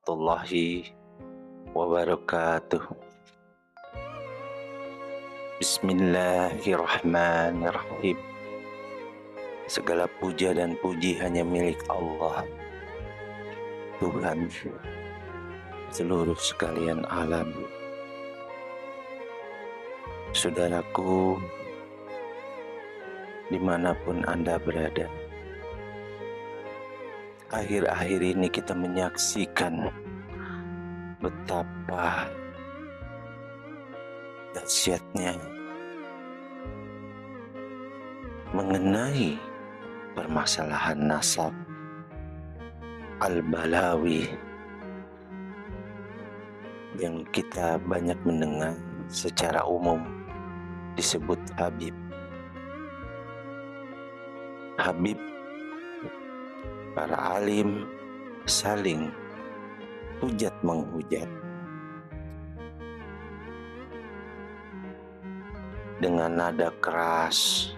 warahmatullahi wabarakatuh. Bismillahirrahmanirrahim. Segala puja dan puji hanya milik Allah, Tuhan seluruh sekalian alam. Saudaraku, dimanapun Anda berada, akhir-akhir ini kita menyaksikan betapa dahsyatnya mengenai permasalahan nasab al-balawi yang kita banyak mendengar secara umum disebut Habib. Habib, para alim saling hujat menghujat dengan nada keras,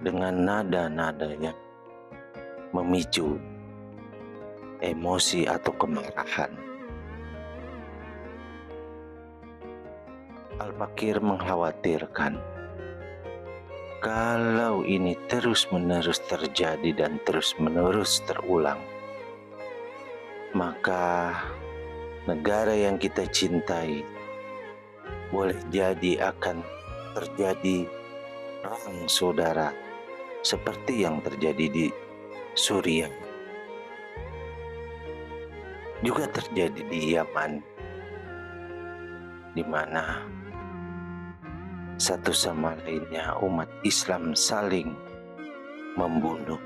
dengan nada-nada yang memicu emosi atau kemarahan. Al-Fakir mengkhawatirkan kalau ini terus-menerus terjadi dan terus-menerus terulang, maka negara yang kita cintai boleh jadi akan terjadi perang saudara seperti yang terjadi di Suriah, juga terjadi di Yaman, di mana satu sama lainnya umat Islam saling membunuh.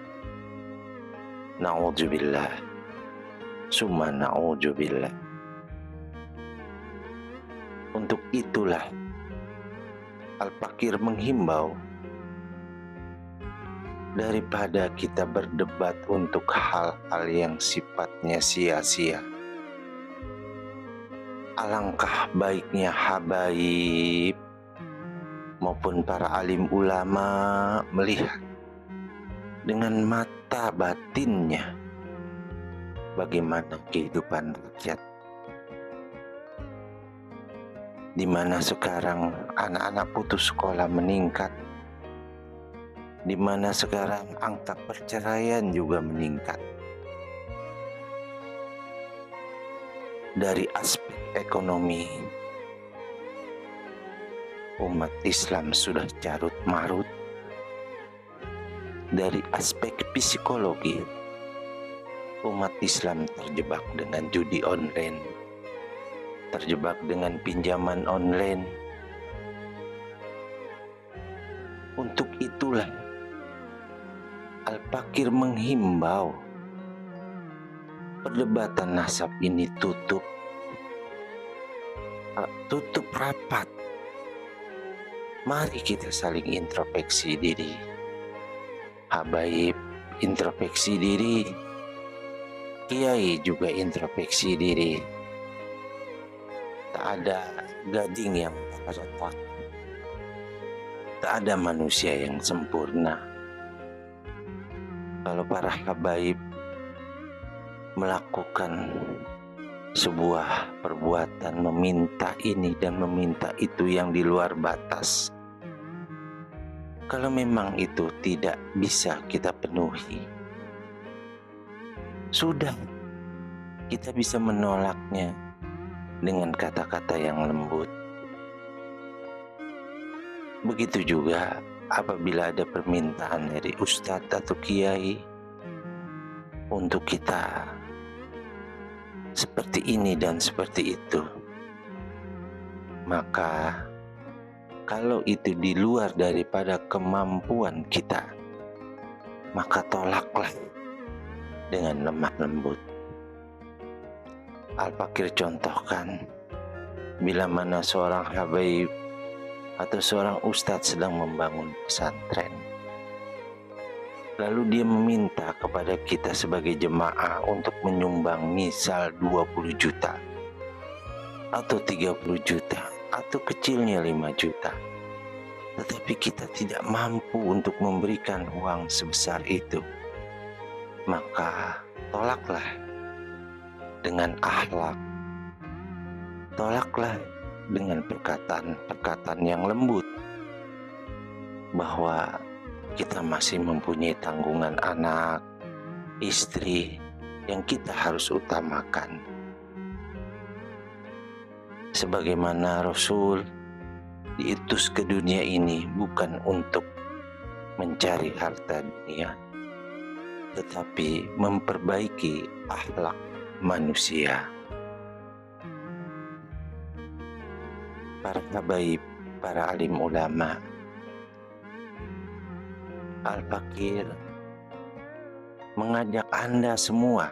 Na'udzubillah, summa na'udzubillah. Untuk itulah Al-Fakir menghimbau, daripada kita berdebat untuk hal-hal yang sifatnya sia-sia, alangkah baiknya habaib maupun para alim ulama melihat dengan mata batinnya bagaimana kehidupan rakyat, di mana sekarang anak-anak putus sekolah meningkat, di mana sekarang angka perceraian juga meningkat. Dari aspek ekonomi, umat Islam sudah carut marut. Dari aspek psikologi, umat Islam terjebak dengan judi online, terjebak dengan pinjaman online. Untuk itulah Al-Fakir menghimbau perdebatan nasab ini tutup rapat. Mari kita saling introspeksi diri. Habaib introspeksi diri, kiai juga introspeksi diri. Tak ada gading yang tak retak, tak ada manusia yang sempurna. Kalau para habaib melakukan sebuah perbuatan meminta ini dan meminta itu yang di luar batas, kalau memang itu tidak bisa kita penuhi, sudah, kita bisa menolaknya dengan kata-kata yang lembut. Begitu juga apabila ada permintaan dari ustadz atau kiai untuk kita seperti ini dan seperti itu, maka kalau itu di luar daripada kemampuan kita, maka tolaklah dengan lemah lembut. Al-Fakir contohkan, bila mana seorang habaib atau seorang ustadz sedang membangun pesantren, lalu dia meminta kepada kita sebagai jemaah untuk menyumbang misal 20 juta atau 30 juta atau kecilnya 5 juta, tetapi kita tidak mampu untuk memberikan uang sebesar itu, maka tolaklah dengan akhlak, tolaklah dengan perkataan-perkataan yang lembut, bahwa kita masih mempunyai tanggungan anak, istri yang kita harus utamakan. Sebagaimana Rasul diutus ke dunia ini bukan untuk mencari harta dunia, tetapi memperbaiki akhlak manusia. Para habaib, para alim ulama, Al-Fakir mengajak Anda semua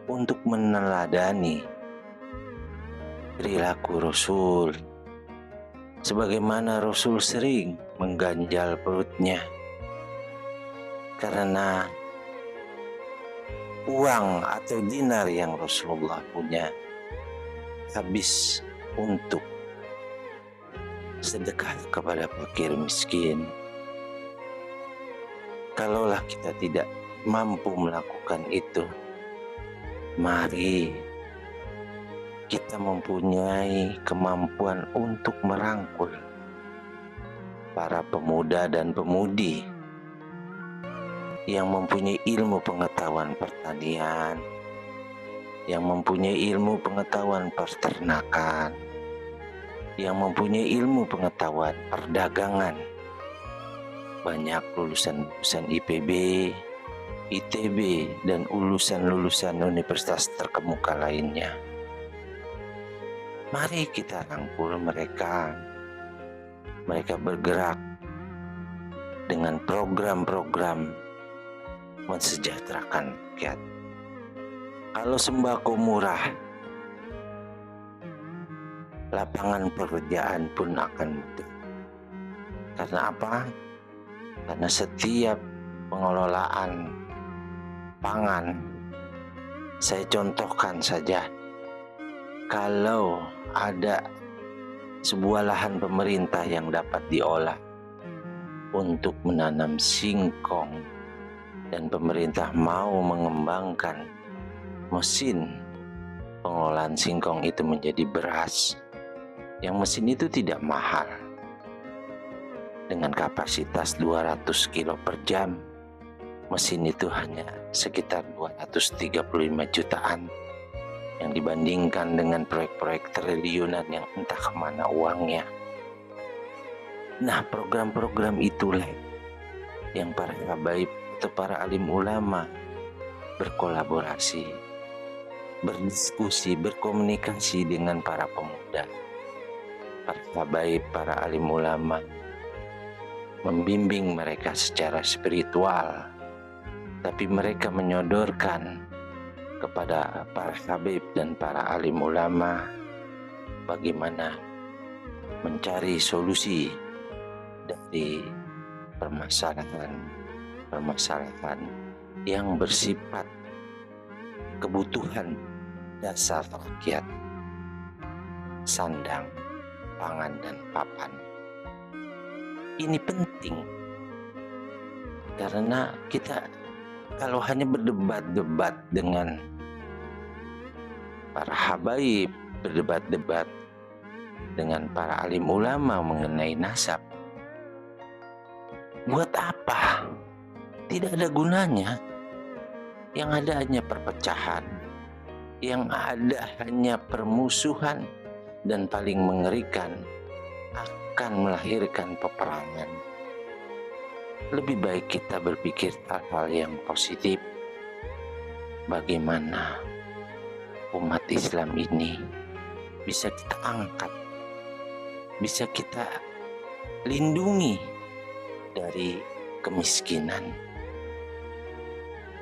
untuk meneladani perilaku Rasul, sebagaimana Rasul sering mengganjal perutnya karena uang atau dinar yang Rasulullah punya habis untuk sedekah kepada fakir miskin. Kalaulah kita tidak mampu melakukan itu, mari kita mempunyai kemampuan untuk merangkul para pemuda dan pemudi yang mempunyai ilmu pengetahuan pertanian, yang mempunyai ilmu pengetahuan peternakan, yang mempunyai ilmu pengetahuan perdagangan. Banyak lulusan-lulusan IPB, ITB, dan lulusan-lulusan universitas terkemuka lainnya. Mari kita rangkul mereka. Mereka bergerak dengan program-program mensejahterakan rakyat. Kalau sembako murah, lapangan pekerjaan pun akan muncul. Karena apa? Karena setiap pengelolaan pangan, saya contohkan saja, kalau ada sebuah lahan pemerintah yang dapat diolah untuk menanam singkong dan pemerintah mau mengembangkan mesin pengolahan singkong itu menjadi beras, yang mesin itu tidak mahal, dengan kapasitas 200 kilo per jam, mesin itu hanya sekitar 235 jutaan, yang dibandingkan dengan proyek-proyek triliunan yang entah kemana uangnya. Nah, program-program itulah yang para habaib atau para alim ulama berkolaborasi, berdiskusi, berkomunikasi dengan para pemuda. Para habaib, para alim ulama membimbing mereka secara spiritual, tapi mereka menyodorkan kepada para habib dan para alim ulama bagaimana mencari solusi dari permasalahan yang bersifat kebutuhan dasar rakyat, sandang, pangan, dan papan. Ini penting karena kita kalau hanya berdebat-debat dengan para habaib, berdebat-debat dengan para alim ulama mengenai nasab, buat apa? Tidak ada gunanya. Yang ada hanya perpecahan, yang ada hanya permusuhan, dan paling mengerikan akan melahirkan peperangan. Lebih baik kita berpikir hal-hal yang positif. Bagaimana umat Islam ini bisa kita angkat, bisa kita lindungi dari kemiskinan.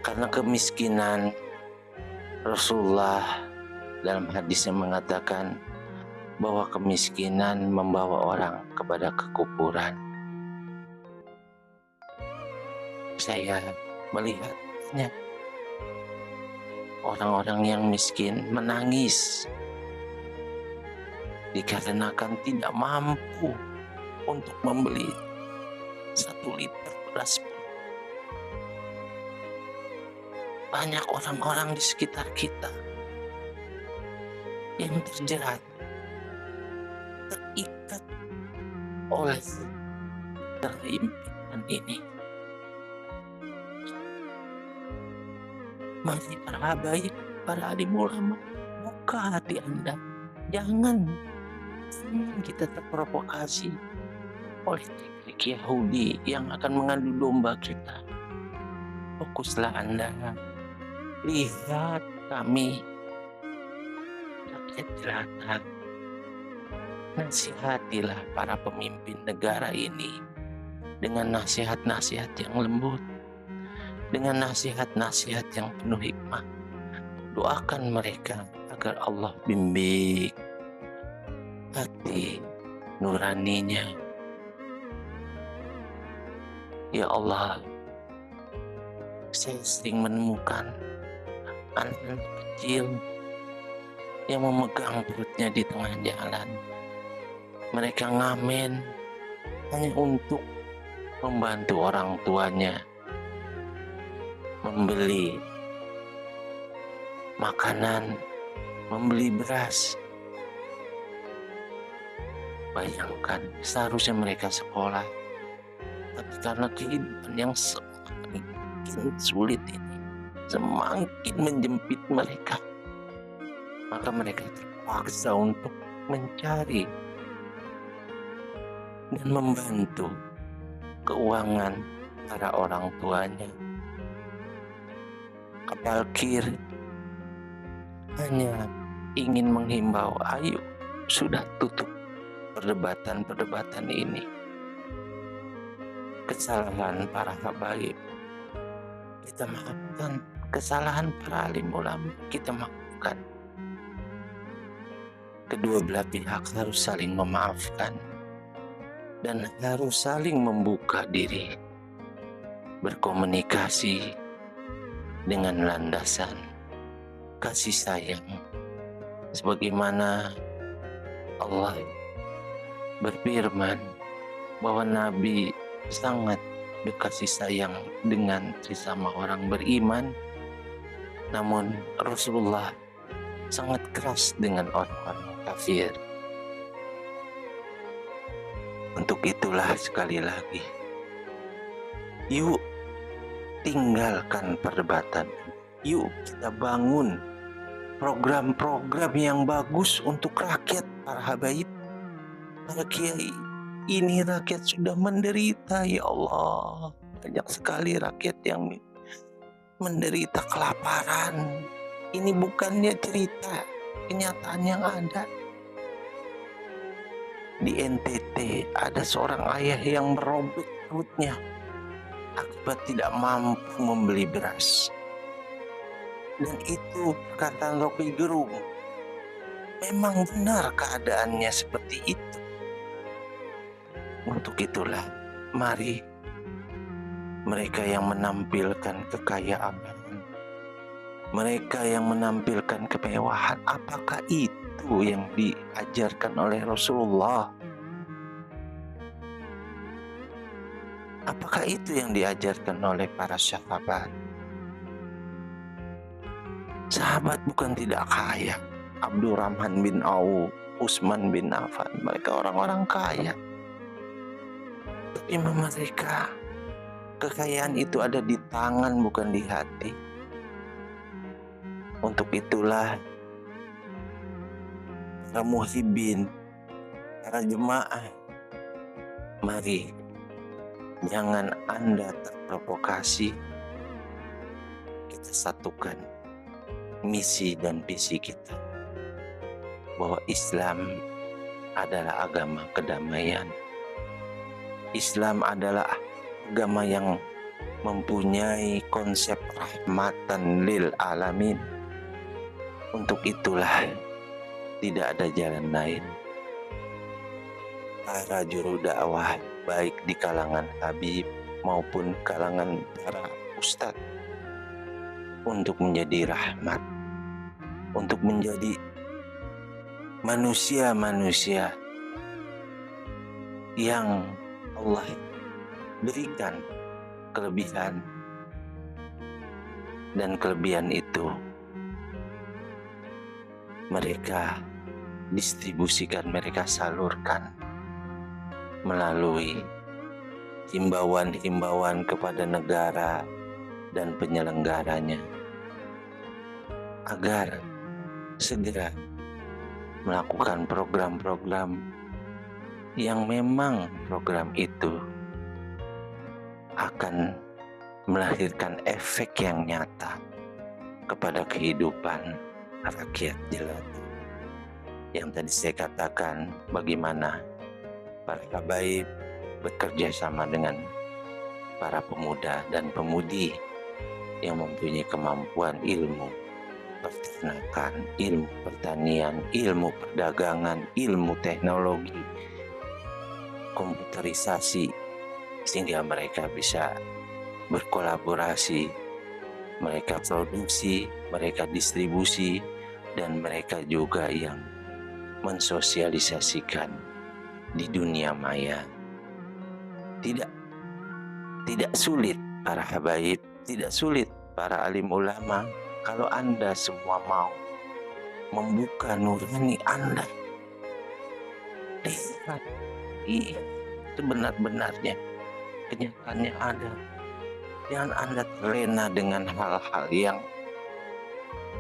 Karena kemiskinan, Rasulullah dalam hadisnya mengatakan bahwa kemiskinan membawa orang kepada kekufuran. Saya melihatnya orang-orang yang miskin menangis dikarenakan tidak mampu untuk membeli 1 liter beras. Banyak orang-orang di sekitar kita yang terjerat, terikat oleh impian ini. Mari para habaib, para alim ulama, buka hati Anda. Jangan kita terprovokasi oleh trik Yahudi yang akan mengadu domba kita. Fokuslah Anda. Lihat kami, rakyat jelata. Nasihatilah para pemimpin negara ini dengan nasihat-nasihat yang lembut, dengan nasihat-nasihat yang penuh hikmah. Doakan mereka agar Allah bimbing hati nuraninya. Ya Allah, saya sering menemukan anak-anak kecil yang memegang perutnya di tengah jalan. Mereka ngamen hanya untuk membantu orang tuanya membeli makanan, membeli beras. Bayangkan, seharusnya mereka sekolah, tapi karena kehidupan yang semakin sulit ini, semakin menjempit mereka, maka mereka terpaksa untuk mencari dan membantu keuangan para orang tuanya. Kapal Kir hanya ingin menghimbau, ayo sudah tutup perdebatan-perdebatan ini. Kesalahan para habaib kita maafkan, kesalahan para alim ulama kita maafkan. Kedua belah pihak harus saling memaafkan dan harus saling membuka diri, berkomunikasi dengan landasan kasih sayang, sebagaimana Allah berfirman bahwa Nabi sangat berkasih sayang dengan sesama orang beriman, namun Rasulullah sangat keras dengan orang-orang kafir. Untuk itulah sekali lagi, yuk tinggalkan perdebatan, yuk kita bangun program-program yang bagus untuk rakyat, para habaib, para kiai. Ini rakyat sudah menderita, ya Allah. Banyak sekali rakyat yang menderita kelaparan. Ini bukannya cerita, kenyataan yang ada. Di NTT ada seorang ayah yang merobek perutnya akibat tidak mampu membeli beras. Dan itu perkataan Rocky Gerung. Memang benar keadaannya seperti itu. Untuk itulah, mari mereka yang menampilkan kekayaan, mereka yang menampilkan kemewahan, apakah itu yang diajarkan oleh Rasulullah? Apakah itu yang diajarkan oleh para sahabat? Sahabat bukan tidak kaya. Abdurrahman bin Auf, Utsman bin Affan, mereka orang-orang kaya. Tapi mereka, kekayaan itu ada di tangan, bukan di hati. Untuk itulah, para muhibin, para jemaah, mari jangan Anda terprovokasi. Kita satukan misi dan visi kita, bahwa Islam adalah agama kedamaian. Islam adalah agama yang mempunyai konsep rahmatan lil alamin. Untuk itulah tidak ada jalan lain. Para juru dakwah, baik di kalangan habib maupun kalangan para ustadz, untuk menjadi rahmat, untuk menjadi manusia-manusia yang Allah berikan kelebihan, dan kelebihan itu mereka distribusikan, mereka salurkan melalui himbauan-himbauan kepada negara dan penyelenggaranya agar segera melakukan program-program yang memang program itu akan melahirkan efek yang nyata kepada kehidupan rakyat jelata. Yang tadi saya katakan, bagaimana para habaib bekerja sama dengan para pemuda dan pemudi yang mempunyai kemampuan ilmu peternakan, ilmu pertanian, ilmu perdagangan, ilmu teknologi, komputerisasi, sehingga mereka bisa berkolaborasi, mereka produksi, mereka distribusi, dan mereka juga yang mensosialisasikan di dunia maya. Tidak sulit para habaib, tidak sulit para alim ulama, kalau Anda semua mau membuka nurani Anda. Lihat, sebenar-benarnya kenyataannya ada. Jangan Anda terlena dengan hal-hal yang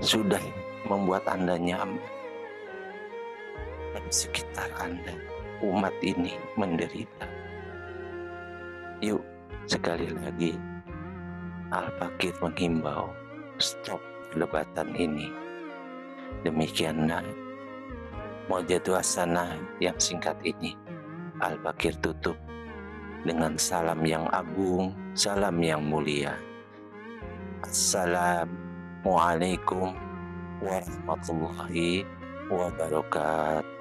sudah membuat Anda nyaman. Dan sekitar Anda, umat ini menderita. Yuk, sekali lagi Al-Fakir menghimbau, stop perdebatan ini. Demikianlah Maujatul Hasanah yang singkat ini Al-Fakir tutup dengan salam yang agung, salam yang mulia. Assalamualaikum warahmatullahi wabarakatuh.